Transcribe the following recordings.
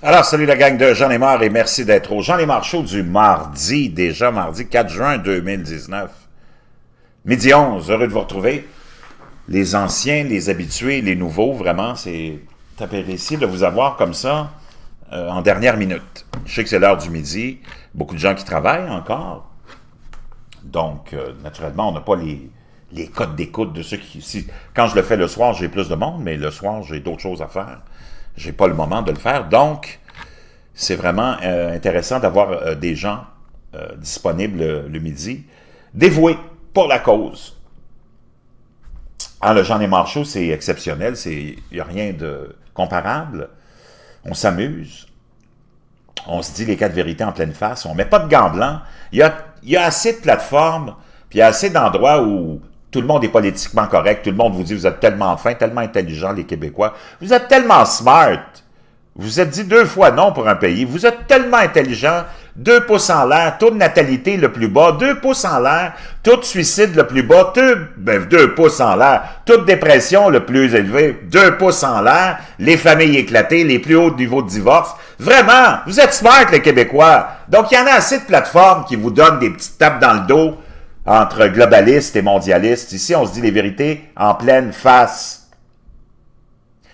Alors, salut la gang de Jean Lémard et merci d'être au Jean Lémard Show du mardi, déjà mardi 4 juin 2019. Midi 11, heureux de vous retrouver. Les anciens, les habitués, les nouveaux, vraiment, c'est apprécié de vous avoir comme ça en dernière minute. Je sais que c'est l'heure du midi, beaucoup de gens qui travaillent encore. Donc, naturellement, on n'a pas les codes d'écoute de ceux qui... Quand je le fais le soir, j'ai plus de monde, mais le soir, j'ai d'autres choses à faire. J'ai pas le moment de le faire. Donc, c'est vraiment intéressant d'avoir des gens disponibles le midi, dévoués pour la cause. Alors, le Jean Lémard Show, c'est exceptionnel. Il n'y a rien de comparable. On s'amuse. On se dit les quatre vérités en pleine face. On ne met pas de gants blancs. Il y a assez de plateformes, puis il y a assez d'endroits où tout le monde est politiquement correct. Tout le monde vous dit, vous êtes tellement fins, tellement intelligents, les Québécois. Vous êtes tellement smart. Vous êtes dit 2 fois non pour un pays. Vous êtes tellement intelligents. 2 pouces en l'air, taux de natalité le plus bas. 2 pouces en l'air, taux de suicide le plus bas. 2 pouces en l'air, taux de dépression le plus élevé. 2 pouces en l'air, les familles éclatées, les plus hauts niveaux de divorce. Vraiment, vous êtes smart, les Québécois. Donc, il y en a assez de plateformes qui vous donnent des petites tapes dans le dos entre globalistes et mondialistes. Ici, on se dit les vérités en pleine face.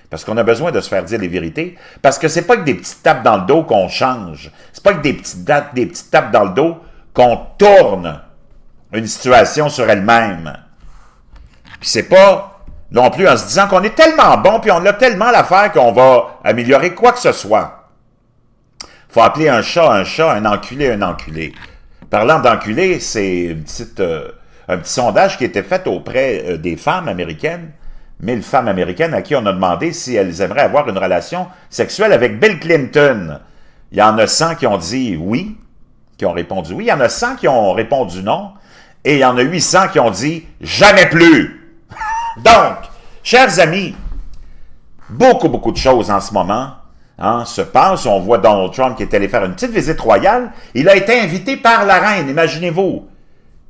Parce qu'on a besoin de se faire dire les vérités. Parce que c'est pas que des petites tapes dans le dos qu'on change. C'est pas que des petites tapes dans le dos qu'on tourne une situation sur elle-même. Puis c'est pas non plus en se disant qu'on est tellement bon puis on a tellement l'affaire qu'on va améliorer quoi que ce soit. Faut appeler un chat, un enculé. Parlant d'enculé, c'est un petit sondage qui a été fait auprès des femmes américaines. 1000 femmes américaines à qui on a demandé si elles aimeraient avoir une relation sexuelle avec Bill Clinton. Il y en a 100 qui ont dit oui, qui ont répondu oui. Il y en a 100 qui ont répondu non. Et il y en a 800 qui ont dit jamais plus. Donc, chers amis, beaucoup de choses en ce moment se passent. On voit Donald Trump qui est allé faire une petite visite royale. Il a été invité par la reine, imaginez-vous.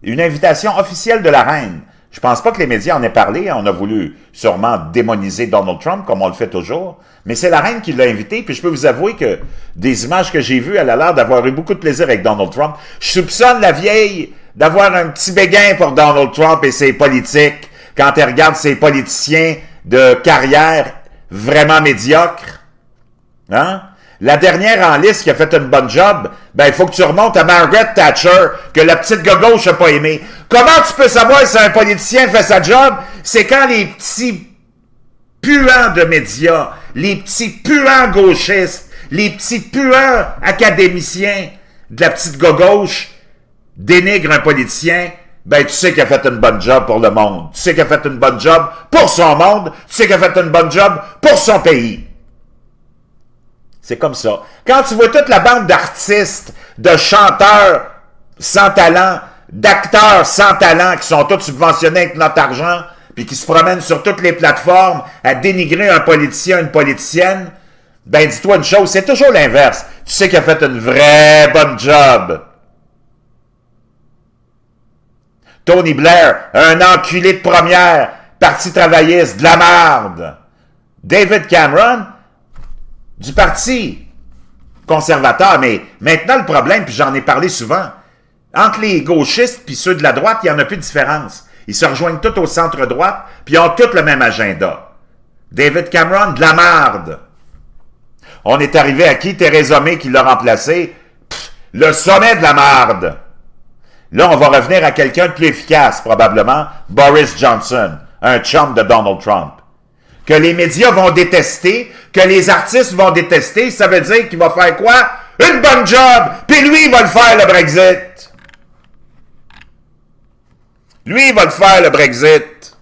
Une invitation officielle de la reine. Je pense pas que les médias en aient parlé. On a voulu sûrement démoniser Donald Trump, comme on le fait toujours. Mais c'est la reine qui l'a invité. Puis je peux vous avouer que des images que j'ai vues, elle a l'air d'avoir eu beaucoup de plaisir avec Donald Trump. Je soupçonne la vieille d'avoir un petit béguin pour Donald Trump et ses politiques. Quand elle regarde ses politiciens de carrière vraiment médiocres. Hein? La dernière en liste qui a fait une bonne job, ben il faut que tu remontes à Margaret Thatcher, que la petite gauche n'a pas aimé. Comment tu peux savoir si un politicien fait sa job? C'est quand les petits puants de médias, les petits puants gauchistes, les petits puants académiciens de la petite gauche dénigrent un politicien, ben tu sais qu'il a fait une bonne job pour le monde. Tu sais qu'il a fait une bonne job pour son monde. Tu sais qu'il a fait une bonne job pour son pays. C'est comme ça. Quand tu vois toute la bande d'artistes, de chanteurs sans talent, d'acteurs sans talent qui sont tous subventionnés avec notre argent, puis qui se promènent sur toutes les plateformes à dénigrer un politicien, une politicienne, ben dis-toi une chose, c'est toujours l'inverse. Tu sais qu'il a fait une vraie bonne job. Tony Blair, un enculé de première, parti travailliste, de la marde. David Cameron, du parti conservateur, mais maintenant le problème, puis j'en ai parlé souvent, entre les gauchistes puis ceux de la droite, il n'y en a plus de différence. Ils se rejoignent tous au centre-droite, puis ils ont tous le même agenda. David Cameron, de la marde. On est arrivé à qui? Theresa May qui l'a remplacé. Le sommet de la marde. Là, on va revenir à quelqu'un de plus efficace, probablement, Boris Johnson, un chum de Donald Trump. Que les médias vont détester, que les artistes vont détester, ça veut dire qu'il va faire quoi? Une bonne job! Puis lui, il va le faire, le Brexit! Lui, il va le faire, le Brexit!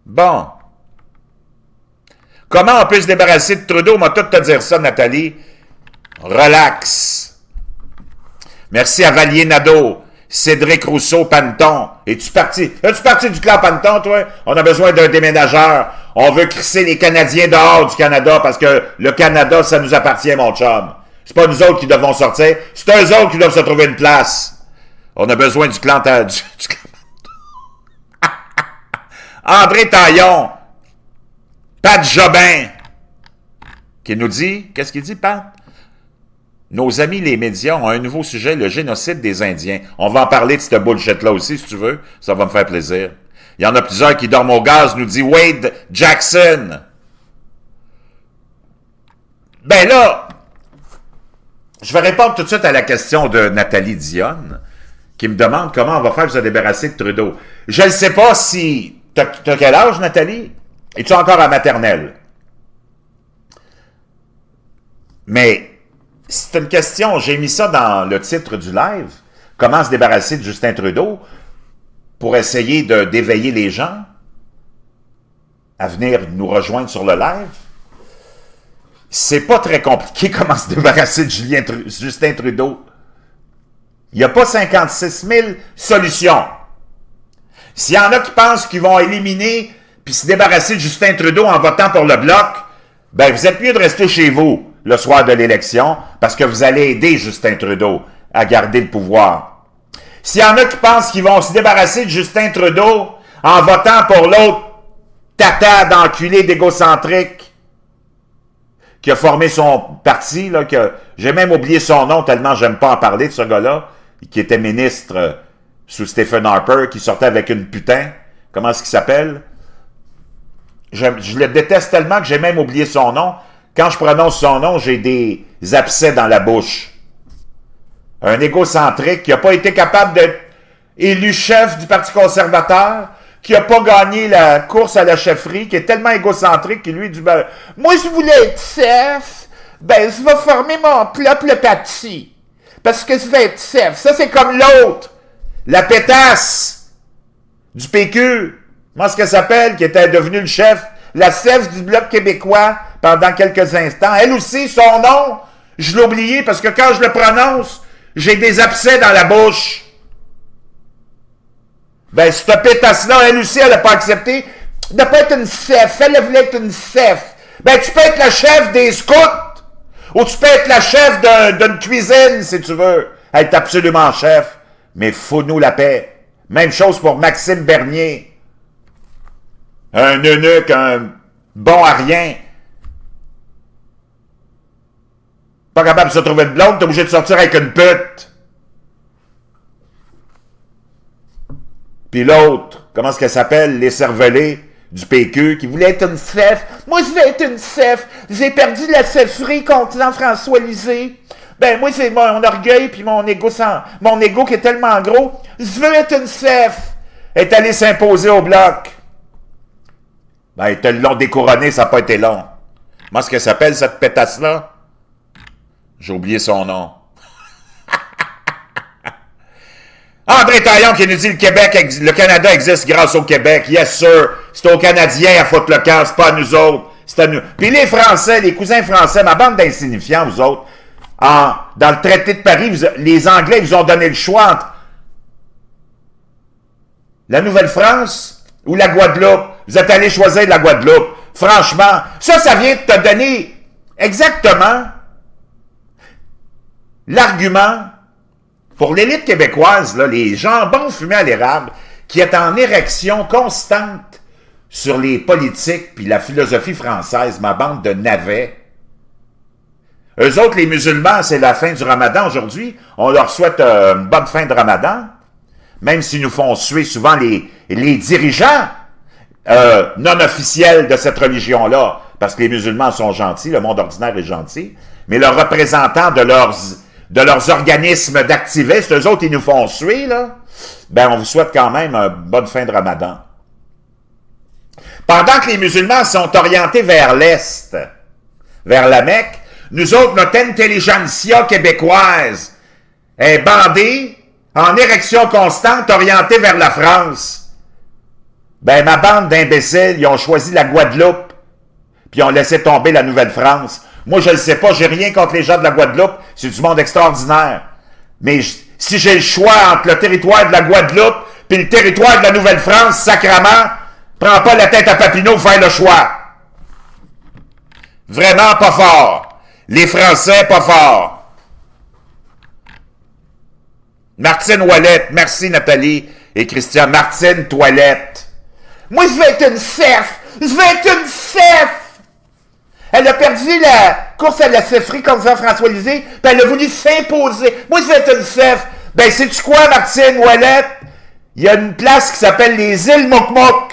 Bon. Comment on peut se débarrasser de Trudeau? On va tout te dire ça, Nathalie. Relax. Merci à Valier Nadeau. Cédric Rousseau, Panton. Es-tu parti? Es-tu parti du clan Panton, toi? On a besoin d'un déménageur. On veut crisser les Canadiens dehors du Canada parce que le Canada, ça nous appartient, mon chum. C'est pas nous autres qui devons sortir. C'est eux autres qui doivent se trouver une place. On a besoin du clan... du clan... André Taillon. Pat Jobin. qui nous dit, qu'est-ce qu'il dit, Pat? Nos amis les médias ont un nouveau sujet, le génocide des Indiens. On va en parler de cette bullshit-là aussi, si tu veux. Ça va me faire plaisir. Il y en a plusieurs qui dorment au gaz, nous dit Wade Jackson. Ben là, je vais répondre tout de suite à la question de Nathalie Dionne, qui me demande comment on va faire pour se débarrasser de Trudeau. Je ne sais pas si... T'as quel âge, Nathalie? Es-tu encore à maternelle? Mais... c'est une question, j'ai mis ça dans le titre du live, comment se débarrasser de Justin Trudeau pour essayer d'éveiller les gens à venir nous rejoindre sur le live. C'est pas très compliqué comment se débarrasser de Justin Trudeau. Il n'y a pas 56 000 solutions. S'il y en a qui pensent qu'ils vont éliminer puis se débarrasser de Justin Trudeau en votant pour le Bloc, ben vous êtes mieux de rester chez vous le soir de l'élection, parce que vous allez aider Justin Trudeau à garder le pouvoir. S'il y en a qui pensent qu'ils vont se débarrasser de Justin Trudeau en votant pour l'autre tata d'enculé d'égocentrique qui a formé son parti, là, que j'ai même oublié son nom tellement j'aime pas en parler de ce gars-là, qui était ministre sous Stephen Harper, qui sortait avec une putain. Comment est-ce qu'il s'appelle? Je le déteste tellement que j'ai même oublié son nom. Quand je prononce son nom, j'ai des abcès dans la bouche. Un égocentrique qui n'a pas été capable d'être élu chef du Parti conservateur, qui n'a pas gagné la course à la chefferie, qui est tellement égocentrique qu'il lui dit ben, « Moi, je voulais être chef, ben, je vais former mon propre parti, parce que je vais être chef. » Ça, c'est comme l'autre, la pétasse du PQ, comment est-ce qu'elle s'appelle, qui était devenue le chef, la chef du Bloc québécois, pendant quelques instants. Elle aussi, son nom, je l'ai oublié parce que quand je le prononce, j'ai des abcès dans la bouche. Ben, cette pétasse-là, elle aussi, elle n'a pas accepté de pas être une chef. Elle voulait être une chef. Ben, tu peux être la chef des scouts ou tu peux être la chef d'une cuisine, si tu veux. Être absolument chef. Mais faut-nous la paix. Même chose pour Maxime Bernier. Un eunuque, un bon à rien. Pas capable de se trouver de blonde, t'es obligé de sortir avec une pute. Puis l'autre, comment est-ce qu'elle s'appelle, l'écervelé du PQ, qui voulait être une chef. Moi, je vais être une chef. J'ai perdu la chefferie contre Jean-François Lisée. Ben, moi, c'est mon orgueil puis mon égo qui est tellement gros. Je veux être une chef. Elle est allée s'imposer au Bloc. Ben, ils te l'ont découronné, ça n'a pas été long. Comment est-ce qu'elle s'appelle, cette pétasse-là? J'ai oublié son nom. André Taillon qui nous dit le Canada existe grâce au Québec. Yes, sir. C'est aux Canadiens à foutre le camp, c'est pas à nous autres. C'est à nous. Puis les Français, les cousins français, ma bande d'insignifiants, vous autres, dans le traité de Paris, les Anglais vous ont donné le choix entre la Nouvelle-France ou la Guadeloupe. Vous êtes allé choisir la Guadeloupe. Franchement, ça vient de te donner exactement l'argument pour l'élite québécoise, là, les jambons fumés à l'érable, qui est en érection constante sur les politiques puis la philosophie française, ma bande de navets. Eux autres, les musulmans, c'est la fin du ramadan aujourd'hui. On leur souhaite une bonne fin de ramadan, même s'ils nous font suer souvent les dirigeants non officiels de cette religion-là, parce que les musulmans sont gentils, le monde ordinaire est gentil, mais leurs représentants de leurs organismes d'activistes, eux autres, ils nous font suer, là. Ben, on vous souhaite quand même une bonne fin de ramadan. Pendant que les musulmans sont orientés vers l'Est, vers la Mecque, nous autres, notre intelligentsia québécoise est bandée, en érection constante, orientée vers la France. Ben, ma bande d'imbéciles, ils ont choisi la Guadeloupe, puis ils ont laissé tomber la Nouvelle-France. Moi, je ne le sais pas, j'ai rien contre les gens de la Guadeloupe, c'est du monde extraordinaire. Mais si j'ai le choix entre le territoire de la Guadeloupe puis le territoire de la Nouvelle-France, sacrement, prends pas la tête à Papineau pour faire le choix. Vraiment pas fort. Les Français, pas fort. Martine Ouellette, merci Nathalie et Christian. Martine Toilette. Moi, je vais être une chef. Je vais être une chef. Elle a perdu la course à la chefferie contre Jean-François Lisée, puis elle a voulu s'imposer. Moi, je vais être une chef. Ben, sais-tu quoi, Martine Ouellette? Il y a une place qui s'appelle les îles Mokmok.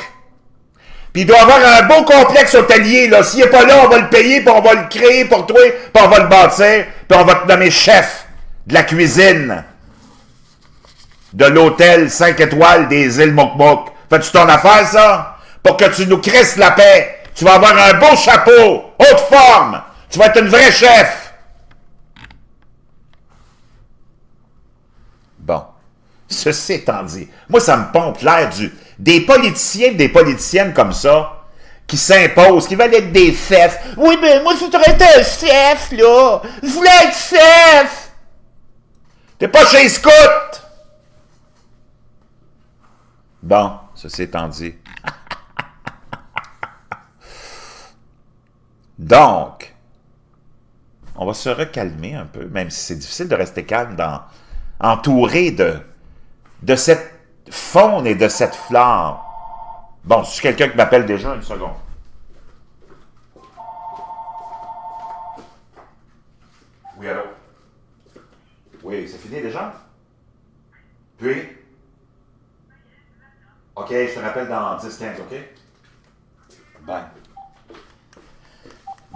Puis il doit avoir un beau complexe hôtelier, là. S'il n'est pas là, on va le payer, puis on va le créer pour toi, puis on va le bâtir, puis on va te nommer chef de la cuisine de l'hôtel 5 étoiles des îles Mokmok. Fais-tu ton affaire, ça? Pour que tu nous crisses la paix. Tu vas avoir un beau chapeau, haute forme. Tu vas être une vraie chef. Bon. Ceci étant dit, moi, ça me pompe l'air des politiciens, des politiciennes comme ça, qui s'imposent, qui veulent être des chefs. Oui, mais moi, je voudrais être un chef, là. Je voulais être chef. T'es pas chez Scout. Bon, ceci étant dit. Donc, on va se recalmer un peu, même si c'est difficile de rester calme entouré de cette faune et de cette flore. Bon, c'est quelqu'un qui m'appelle déjà, une seconde. Oui, allô? Oui, c'est fini déjà? Puis? OK, je te rappelle dans 10-15, OK? Bye.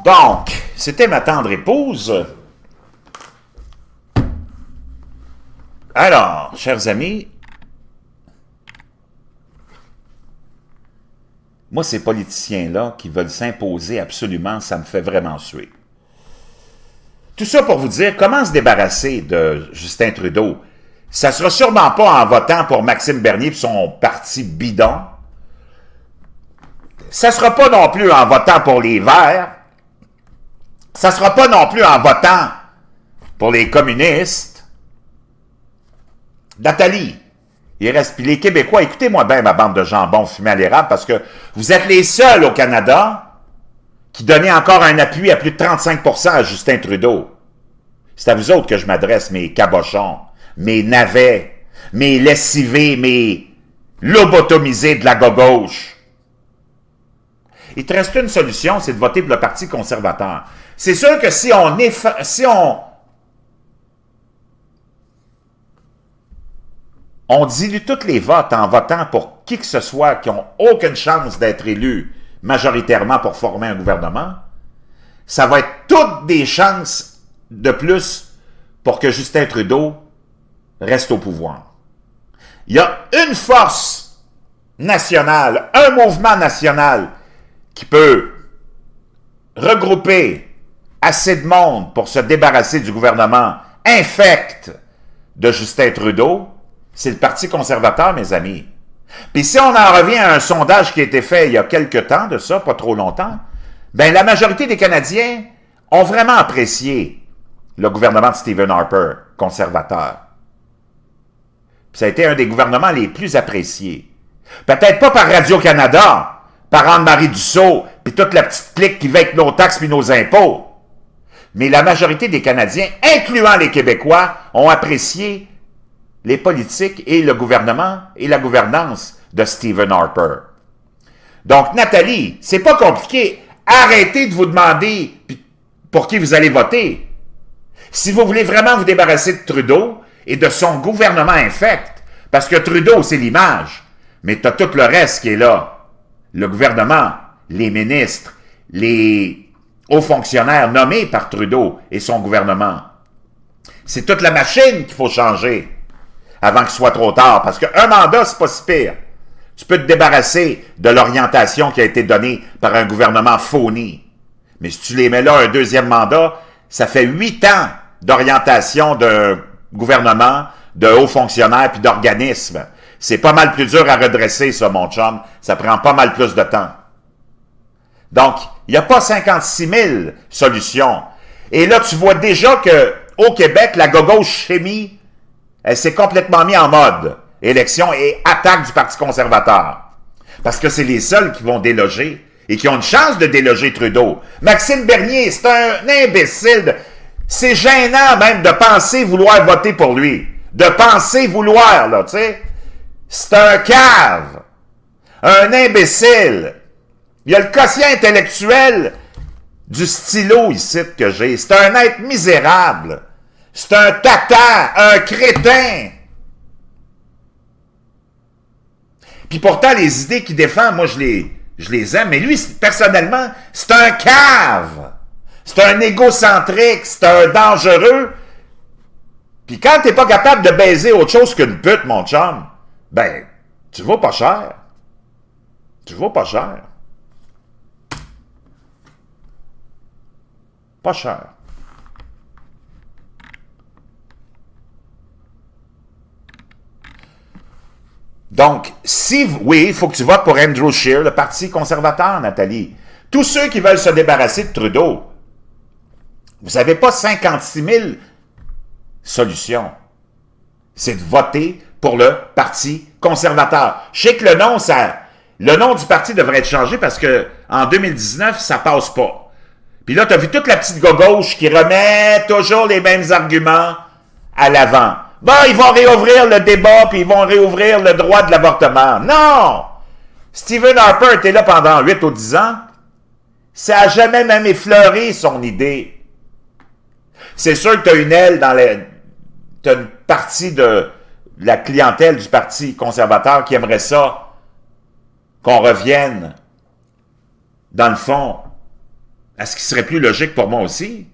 Donc, c'était ma tendre épouse. Alors, chers amis, moi, ces politiciens-là qui veulent s'imposer absolument, ça me fait vraiment suer. Tout ça pour vous dire comment se débarrasser de Justin Trudeau. Ça ne sera sûrement pas en votant pour Maxime Bernier et son parti bidon. Ça ne sera pas non plus en votant pour les Verts. Ça ne sera pas non plus en votant pour les communistes. Nathalie, il reste, puis les Québécois, écoutez-moi bien ma bande de jambon fumé à l'érable, parce que vous êtes les seuls au Canada qui donnaient encore un appui à plus de 35% à Justin Trudeau. C'est à vous autres que je m'adresse, mes cabochons, mes navets, mes lessivés, mes lobotomisés de la gauche. Il te reste une solution, c'est de voter pour le Parti conservateur. C'est sûr que si on dilue tous les votes en votant pour qui que ce soit qui n'ont aucune chance d'être élus majoritairement pour former un gouvernement, ça va être toutes des chances de plus pour que Justin Trudeau reste au pouvoir. Il y a une force nationale, un mouvement national qui peut regrouper assez de monde pour se débarrasser du gouvernement infect de Justin Trudeau, c'est le Parti conservateur, mes amis. Puis si on en revient à un sondage qui a été fait il y a quelque temps de ça, pas trop longtemps, ben la majorité des Canadiens ont vraiment apprécié le gouvernement de Stephen Harper, conservateur. Puis ça a été un des gouvernements les plus appréciés. Peut-être pas par Radio-Canada, par Anne-Marie Dussault, puis toute la petite clique qui va avec nos taxes puis nos impôts. Mais la majorité des Canadiens, incluant les Québécois, ont apprécié les politiques et le gouvernement et la gouvernance de Stephen Harper. Donc, Nathalie, c'est pas compliqué. Arrêtez de vous demander pour qui vous allez voter. Si vous voulez vraiment vous débarrasser de Trudeau et de son gouvernement infect, parce que Trudeau, c'est l'image, mais tu as tout le reste qui est là. Le gouvernement, les ministres, les hauts fonctionnaires nommés par Trudeau et son gouvernement. C'est toute la machine qu'il faut changer avant qu'il soit trop tard, parce qu'un mandat, c'est pas si pire. Tu peux te débarrasser de l'orientation qui a été donnée par un gouvernement phony. Mais si tu les mets là un deuxième mandat, ça fait 8 ans d'orientation d'un gouvernement, de hauts fonctionnaires puis d'organismes. C'est pas mal plus dur à redresser, ça, mon chum. Ça prend pas mal plus de temps. Donc, il n'y a pas 56 000 solutions. Et là, tu vois déjà qu'au Québec, la gauche chimie, elle s'est complètement mise en mode élection et attaque du Parti conservateur. Parce que c'est les seuls qui vont déloger et qui ont une chance de déloger Trudeau. Maxime Bernier, c'est un imbécile. C'est gênant même de penser vouloir voter pour lui. De penser vouloir, là, tu sais. C'est un cave. Un imbécile. Il y a le quotient intellectuel du stylo ici que j'ai. C'est un être misérable. C'est un tata, un crétin. Puis pourtant, les idées qu'il défend, moi, je les aime. Mais lui, personnellement, c'est un cave. C'est un égocentrique. C'est un dangereux. Puis quand t'es pas capable de baiser autre chose qu'une pute, mon chum, ben, tu vaux pas cher. Tu vaux pas cher. Pas cher. Donc, oui, il faut que tu votes pour Andrew Scheer, le Parti conservateur, Nathalie. Tous ceux qui veulent se débarrasser de Trudeau, vous n'avez pas 56 000 solutions. C'est de voter pour le Parti conservateur. Je sais que le nom du parti devrait être changé parce que en 2019, ça passe pas. Puis là, tu as vu toute la petite gauche qui remet toujours les mêmes arguments à l'avant. Bon, ils vont réouvrir le débat, puis ils vont réouvrir le droit de l'avortement. Non! Stephen Harper était là pendant 8 ou 10 ans. Ça n'a jamais même effleuré son idée. C'est sûr que tu as une aile t'as une partie de la clientèle du Parti conservateur qui aimerait ça, qu'on revienne, dans le fond, à ce qui serait plus logique pour moi aussi.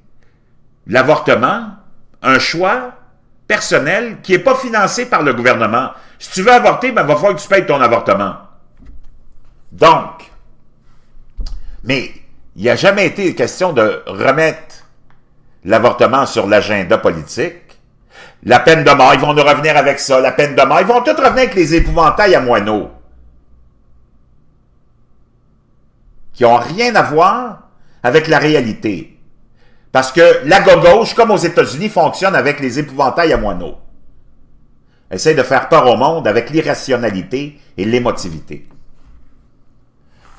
L'avortement, un choix personnel qui n'est pas financé par le gouvernement. Si tu veux avorter, ben, il va falloir que tu payes ton avortement. Donc, mais il n'y a jamais été question de remettre l'avortement sur l'agenda politique. La peine de mort, ils vont nous revenir avec ça, la peine de mort. Ils vont tous revenir avec les épouvantails à moineaux. Qui n'ont rien à voir avec la réalité. Parce que la gauche, comme aux États-Unis, fonctionne avec les épouvantails à moineaux. Essaye de faire peur au monde avec l'irrationalité et l'émotivité.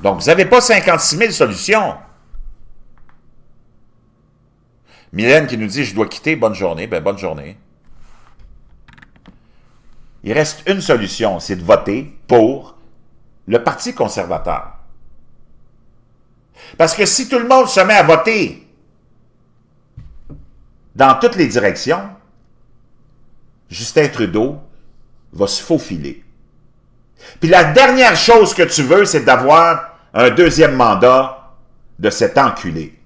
Donc, vous n'avez pas 56 000 solutions. Mylène qui nous dit « Je dois quitter, bonne journée ». Ben, bonne journée. Il reste une solution, c'est de voter pour le Parti conservateur. Parce que si tout le monde se met à voter dans toutes les directions, Justin Trudeau va se faufiler. Puis la dernière chose que tu veux, c'est d'avoir un deuxième mandat de cet enculé.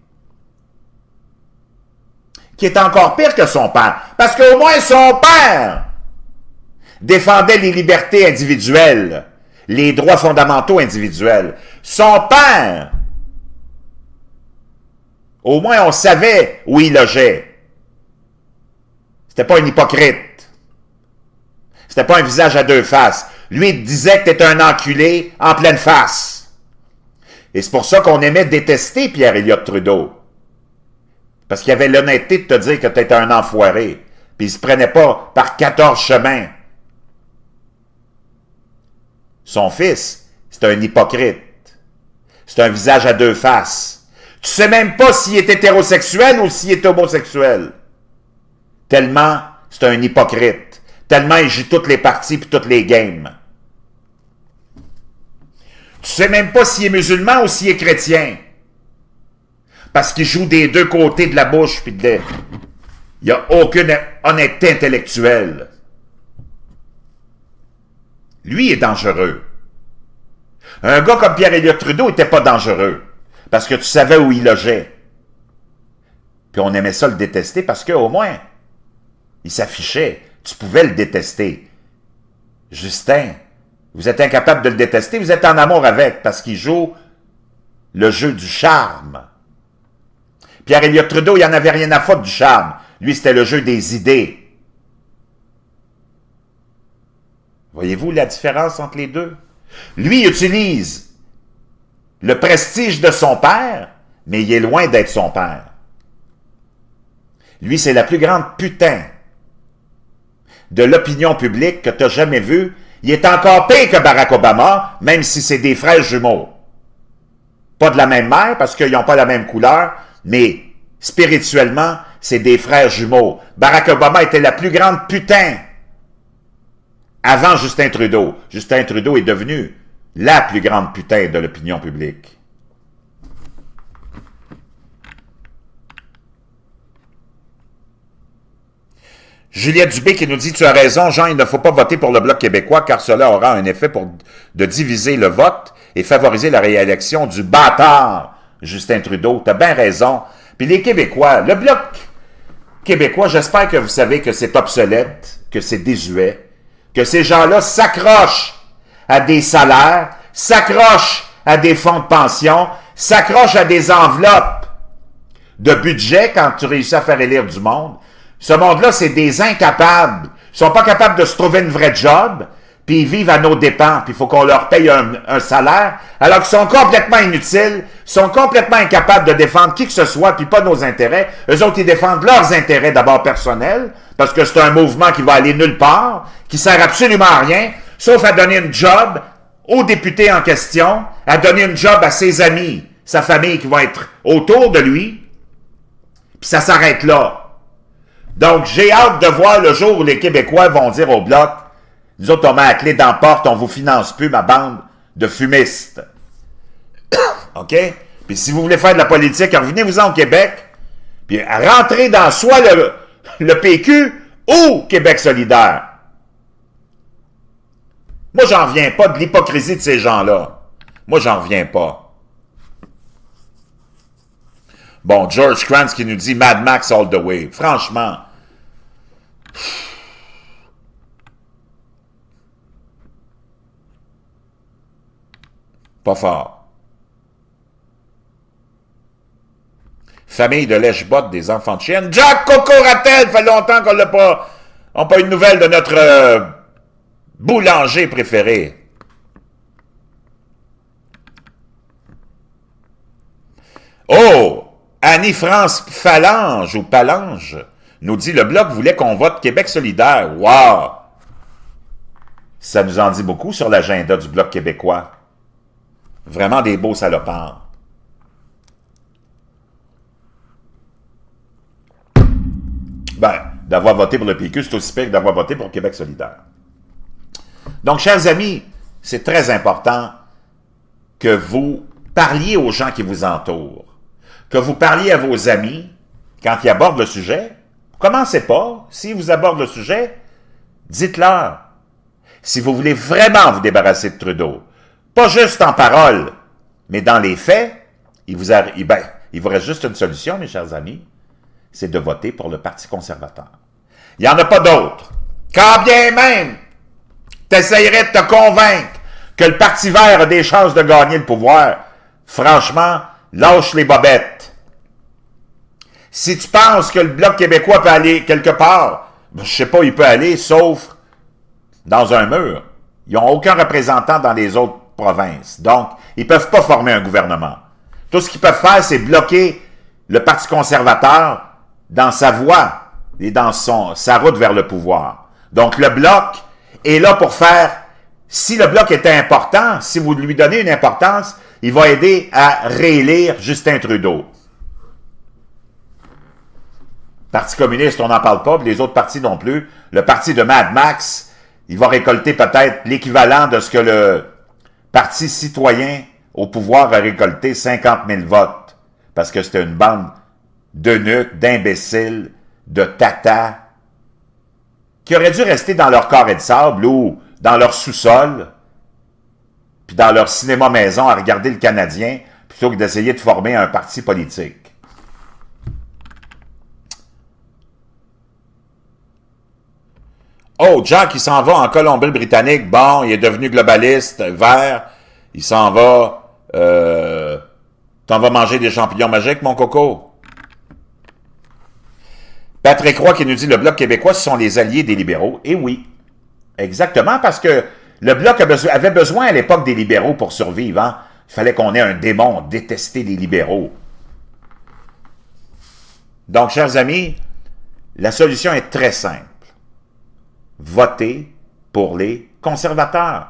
Qui est encore pire que son père. Parce qu'au moins son père défendait les libertés individuelles, les droits fondamentaux individuels. Son père, au moins on savait où il logeait. C'était pas un hypocrite. C'était pas un visage à deux faces. Lui, il disait que t'étais un enculé en pleine face. Et c'est pour ça qu'on aimait détester Pierre Elliott Trudeau. Parce qu'il avait l'honnêteté de te dire que t'étais un enfoiré. Puis il se prenait pas par 14 chemins. Son fils, c'est un hypocrite. C'est un visage à deux faces. Tu sais même pas s'il est hétérosexuel ou s'il est homosexuel. Tellement c'est un hypocrite. Tellement il joue toutes les parties puis toutes les games. Tu sais même pas s'il est musulman ou s'il est chrétien. Parce qu'il joue des deux côtés de la bouche puis il n'y a aucune honnêteté intellectuelle. Lui est dangereux. Un gars comme Pierre Elliott Trudeau n'était pas dangereux. Parce que tu savais où il logeait. Puis on aimait ça le détester parce qu'au moins, il s'affichait. Tu pouvais le détester. Justin, vous êtes incapable de le détester, vous êtes en amour avec parce qu'il joue le jeu du charme. Pierre Elliott Trudeau, il n'en avait rien à foutre du charme. Lui, c'était le jeu des idées. Voyez-vous la différence entre les deux? Lui, il utilise le prestige de son père, mais il est loin d'être son père. Lui, c'est la plus grande putain de l'opinion publique que tu as jamais vue. Il est encore pire que Barack Obama, même si c'est des frères jumeaux. Pas de la même mère, parce qu'ils n'ont pas la même couleur, mais spirituellement, c'est des frères jumeaux. Barack Obama était la plus grande putain avant Justin Trudeau. Justin Trudeau est devenu la plus grande putain de l'opinion publique. Juliette Dubé qui nous dit « Tu as raison, Jean, il ne faut pas voter pour le Bloc québécois car cela aura un effet de diviser le vote et favoriser la réélection du bâtard Justin Trudeau. » T'as bien raison. Puis les Québécois, le Bloc québécois, j'espère que vous savez que c'est obsolète, que c'est désuet, que ces gens-là s'accrochent à des salaires, s'accrochent à des fonds de pension, s'accrochent à des enveloppes de budget quand tu réussis à faire élire du monde. Ce monde-là, c'est des incapables. Ils sont pas capables de se trouver une vraie job, puis ils vivent à nos dépens, puis il faut qu'on leur paye un salaire, alors qu'ils sont complètement inutiles, sont complètement incapables de défendre qui que ce soit, puis pas nos intérêts. Eux autres, ils défendent leurs intérêts d'abord personnels, parce que c'est un mouvement qui va aller nulle part, qui sert absolument à rien, sauf à donner une job au député en question, à donner une job à ses amis, sa famille qui va être autour de lui, puis ça s'arrête là. Donc, j'ai hâte de voir le jour où les Québécois vont dire au Bloc, nous autres, on met la clé dans la porte, on vous finance plus, ma bande de fumistes. OK? Puis si vous voulez faire de la politique, revenez-vous-en au Québec, puis rentrez dans soit le PQ ou Québec solidaire. Moi, j'en reviens pas de l'hypocrisie de ces gens-là. Moi, j'en reviens pas. Bon, George Kranz qui nous dit Mad Max all the way. Franchement. Pas fort. Famille de lèche-botte des enfants de chienne. Jack Coco-Ratel, fait longtemps qu'on n'a pas eu de nouvelles de notre boulanger préféré. Oh! Annie-France Phalange ou Palange nous dit « Le Bloc voulait qu'on vote Québec solidaire. » Wow! Ça nous en dit beaucoup sur l'agenda du Bloc québécois. Vraiment des beaux salopards. Ben, d'avoir voté pour le PQ, c'est aussi pire que d'avoir voté pour Québec solidaire. Donc, chers amis, c'est très important que vous parliez aux gens qui vous entourent, que vous parliez à vos amis quand ils abordent le sujet. Commencez pas. S'ils vous abordent le sujet, dites-leur. Si vous voulez vraiment vous débarrasser de Trudeau, pas juste en parole, mais dans les faits, il vous reste juste une solution, mes chers amis, c'est de voter pour le Parti conservateur. Il n'y en a pas d'autre. Quand bien même, tu essayerais de te convaincre que le Parti vert a des chances de gagner le pouvoir, franchement, lâche les bobettes. Si tu penses que le Bloc québécois peut aller quelque part, je sais pas, il peut aller, sauf dans un mur. Ils n'ont aucun représentant dans les autres provinces. Donc, ils ne peuvent pas former un gouvernement. Tout ce qu'ils peuvent faire, c'est bloquer le Parti conservateur dans sa voie et dans sa route vers le pouvoir. Donc, le Bloc est là pour faire... Si le Bloc était important, si vous lui donnez une importance, il va aider à réélire Justin Trudeau. Parti communiste, on n'en parle pas, puis les autres partis non plus. Le parti de Mad Max, il va récolter peut-être l'équivalent de ce que le Parti citoyen au pouvoir a récolté, 50 000 votes. Parce que c'était une bande d'eunuques, d'imbéciles, de tatas, qui auraient dû rester dans leur carré de sable ou dans leur sous-sol, puis dans leur cinéma maison à regarder le Canadien, plutôt que d'essayer de former un parti politique. Oh, Jack, il s'en va en Colombie-Britannique. Bon, il est devenu globaliste, vert. Il s'en va... T'en vas manger des champignons magiques, mon coco? Patrick Roy qui nous dit « Le Bloc québécois, ce sont les alliés des libéraux. » Eh oui, exactement, parce que le Bloc avait besoin à l'époque des libéraux pour survivre. Hein? Il fallait qu'on ait un démon, détester les libéraux. Donc, chers amis, la solution est très simple. Votez pour les conservateurs.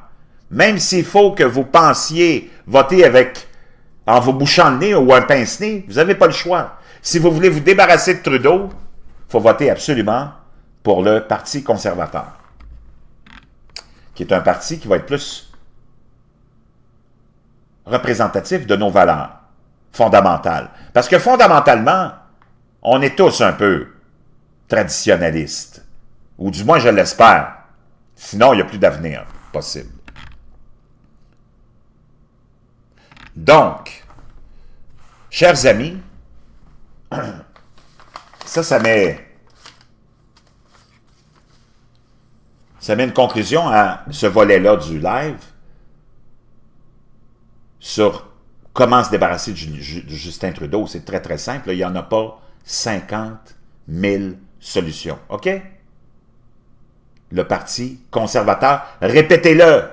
Même s'il faut que vous pensiez voter en vous bouchant le nez ou un pince-nez, vous n'avez pas le choix. Si vous voulez vous débarrasser de Trudeau, il faut voter absolument pour le Parti conservateur, qui est un parti qui va être plus représentatif de nos valeurs fondamentales. Parce que fondamentalement, on est tous un peu traditionnalistes. Ou du moins, je l'espère. Sinon, il n'y a plus d'avenir possible. Donc, chers amis, ça met une conclusion à ce volet-là du live sur comment se débarrasser de Justin Trudeau. C'est très, très simple. Il n'y en a pas 50 000 solutions. OK? Le Parti conservateur, répétez-le.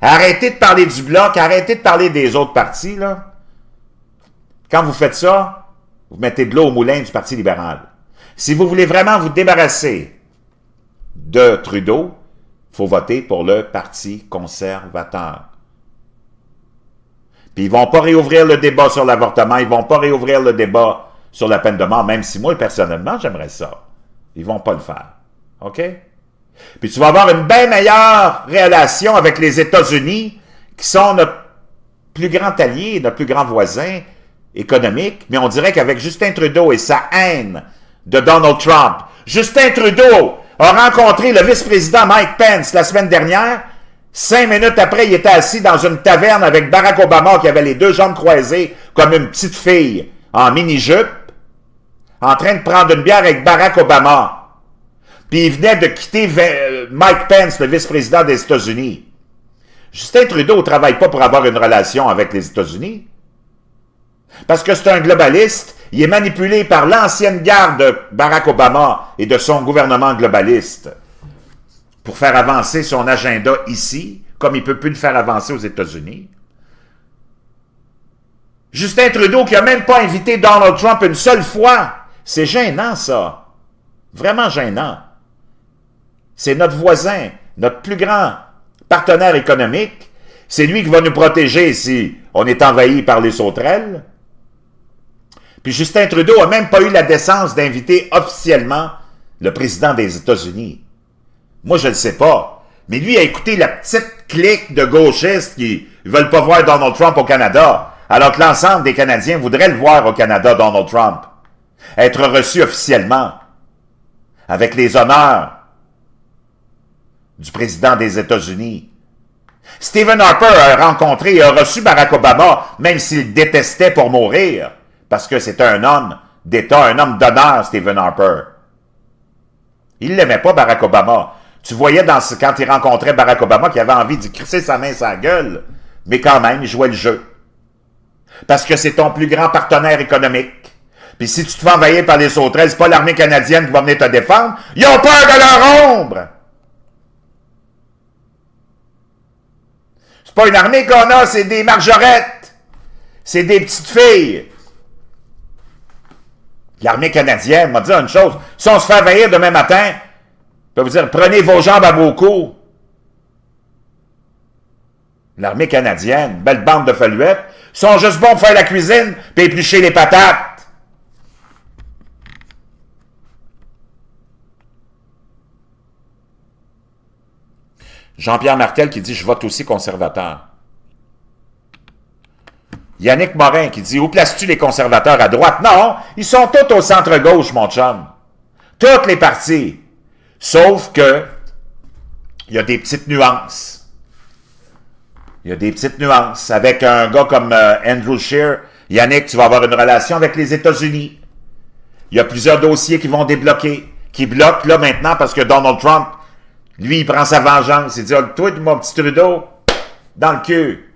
Arrêtez de parler du Bloc, arrêtez de parler des autres partis, là. Quand vous faites ça, vous mettez de l'eau au moulin du Parti libéral. Si vous voulez vraiment vous débarrasser de Trudeau, il faut voter pour le Parti conservateur. Puis ils ne vont pas réouvrir le débat sur l'avortement, ils ne vont pas réouvrir le débat sur la peine de mort, même si moi, personnellement, j'aimerais ça. Ils ne vont pas le faire. OK? Puis tu vas avoir une bien meilleure relation avec les États-Unis, qui sont notre plus grand allié, notre plus grand voisin économique, mais on dirait qu'avec Justin Trudeau et sa haine de Donald Trump, Justin Trudeau a rencontré le vice-président Mike Pence la semaine dernière. 5 minutes après, il était assis dans une taverne avec Barack Obama qui avait les deux jambes croisées comme une petite fille en mini-jupe, en train de prendre une bière avec Barack Obama. Puis il venait de quitter Mike Pence, le vice-président des États-Unis. Justin Trudeau ne travaille pas pour avoir une relation avec les États-Unis. Parce que c'est un globaliste, il est manipulé par l'ancienne garde de Barack Obama et de son gouvernement globaliste pour faire avancer son agenda ici, comme il ne peut plus le faire avancer aux États-Unis. Justin Trudeau qui n'a même pas invité Donald Trump une seule fois. C'est gênant, ça. Vraiment gênant. C'est notre voisin, notre plus grand partenaire économique. C'est lui qui va nous protéger si on est envahi par les sauterelles. Puis Justin Trudeau n'a même pas eu la décence d'inviter officiellement le président des États-Unis. Moi, je ne le sais pas. Mais lui a écouté la petite clique de gauchistes qui ne veulent pas voir Donald Trump au Canada, alors que l'ensemble des Canadiens voudraient le voir au Canada, Donald Trump. Être reçu officiellement, avec les honneurs du président des États-Unis. Stephen Harper a rencontré et a reçu Barack Obama, même s'il détestait pour mourir, parce que c'est un homme d'État, un homme d'honneur, Stephen Harper. Il l'aimait pas, Barack Obama. Tu voyais quand il rencontrait Barack Obama qu'il avait envie de crisser sa main sur la gueule, mais quand même, il jouait le jeu. Parce que c'est ton plus grand partenaire économique. Puis si tu te fais envahir par les sauterelles, c'est pas l'armée canadienne qui va venir te défendre. Ils ont peur de leur ombre! C'est pas une armée qu'on a, c'est des margerettes. C'est des petites filles. L'armée canadienne m'a dit une chose. Si on se fait envahir demain matin, je peux vous dire, prenez vos jambes à vos coups. L'armée canadienne, belle bande de feluettes, sont juste bons pour faire la cuisine et éplucher les patates. Jean-Pierre Martel qui dit « Je vote aussi conservateur ». Yannick Morin qui dit « Où places-tu les conservateurs à droite? » Non, ils sont tous au centre-gauche, mon chum. Toutes les partis. Sauf que il y a des petites nuances. Il y a des petites nuances. Avec un gars comme Andrew Scheer, Yannick, tu vas avoir une relation avec les États-Unis. Il y a plusieurs dossiers qui vont débloquer, qui bloquent là maintenant parce que Donald Trump, lui, il prend sa vengeance. Il dit oh, « Toi, mon petit Trudeau, dans le cul,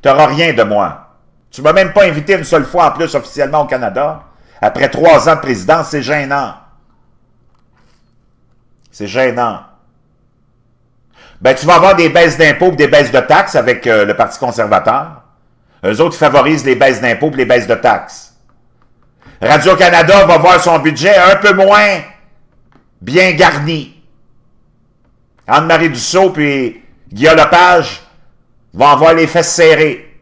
tu n'auras rien de moi. Tu ne m'as même pas invité une seule fois en plus officiellement au Canada. Après 3 ans de présidence, c'est gênant. C'est gênant. Ben, tu vas avoir des baisses d'impôts et des baisses de taxes avec le Parti conservateur. Eux autres favorisent les baisses d'impôts et les baisses de taxes. Radio-Canada va voir son budget un peu moins bien garni. Anne-Marie Dussault et Guillaume Lepage vont avoir les fesses serrées.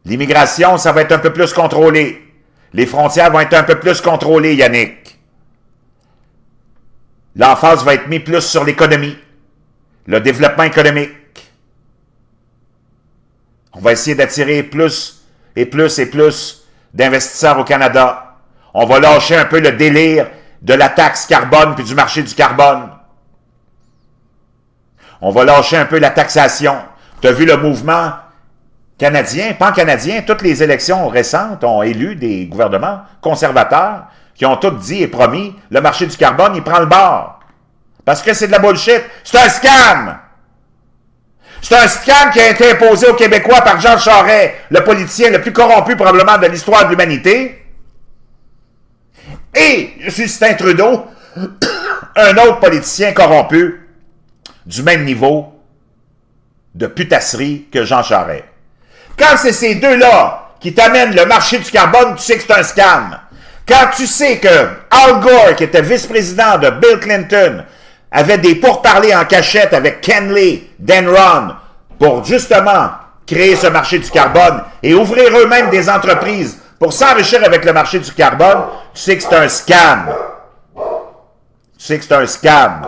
L'immigration, ça va être un peu plus contrôlé. Les frontières vont être un peu plus contrôlées, Yannick. L'emphase va être mise plus sur l'économie, le développement économique. On va essayer d'attirer plus et plus et plus d'investisseurs au Canada. On va lâcher un peu le délire de la taxe carbone puis du marché du carbone. On va lâcher un peu la taxation. Tu as vu le mouvement canadien, pan-canadien, toutes les élections récentes ont élu des gouvernements conservateurs qui ont tous dit et promis, le marché du carbone, il prend le bord. Parce que c'est de la bullshit. C'est un scam! C'est un scam qui a été imposé aux Québécois par Jean Charest, le politicien le plus corrompu probablement de l'histoire de l'humanité. Et Justin Trudeau, un autre politicien corrompu du même niveau de putasserie que Jean Charest. Quand c'est ces deux-là qui t'amènent le marché du carbone, tu sais que c'est un scam. Quand tu sais que Al Gore, qui était vice-président de Bill Clinton, avait des pourparlers en cachette avec Ken Lee, d'Enron, pour justement créer ce marché du carbone et ouvrir eux-mêmes des entreprises pour s'enrichir avec le marché du carbone, tu sais que c'est un scam. Tu sais que c'est un scam.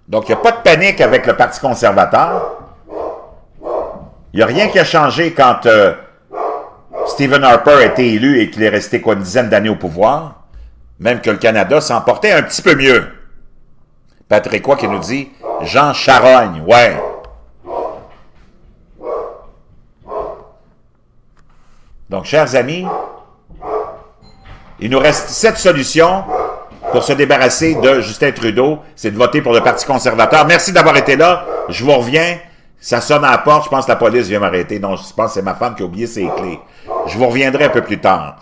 Donc, il n'y a pas de panique avec le Parti conservateur. Il n'y a rien qui a changé quand Stephen Harper a été élu et qu'il est resté quoi, une dizaine d'années au pouvoir. Même que le Canada s'en portait un petit peu mieux. Patrick Roy qui nous dit « Jean Charogne, ouais. » Donc, chers amis, il nous reste 7 solutions pour se débarrasser de Justin Trudeau, c'est de voter pour le Parti conservateur. Merci d'avoir été là. Je vous reviens. Ça sonne à la porte. Je pense que la police vient m'arrêter. Non, je pense que c'est ma femme qui a oublié ses clés. Je vous reviendrai un peu plus tard.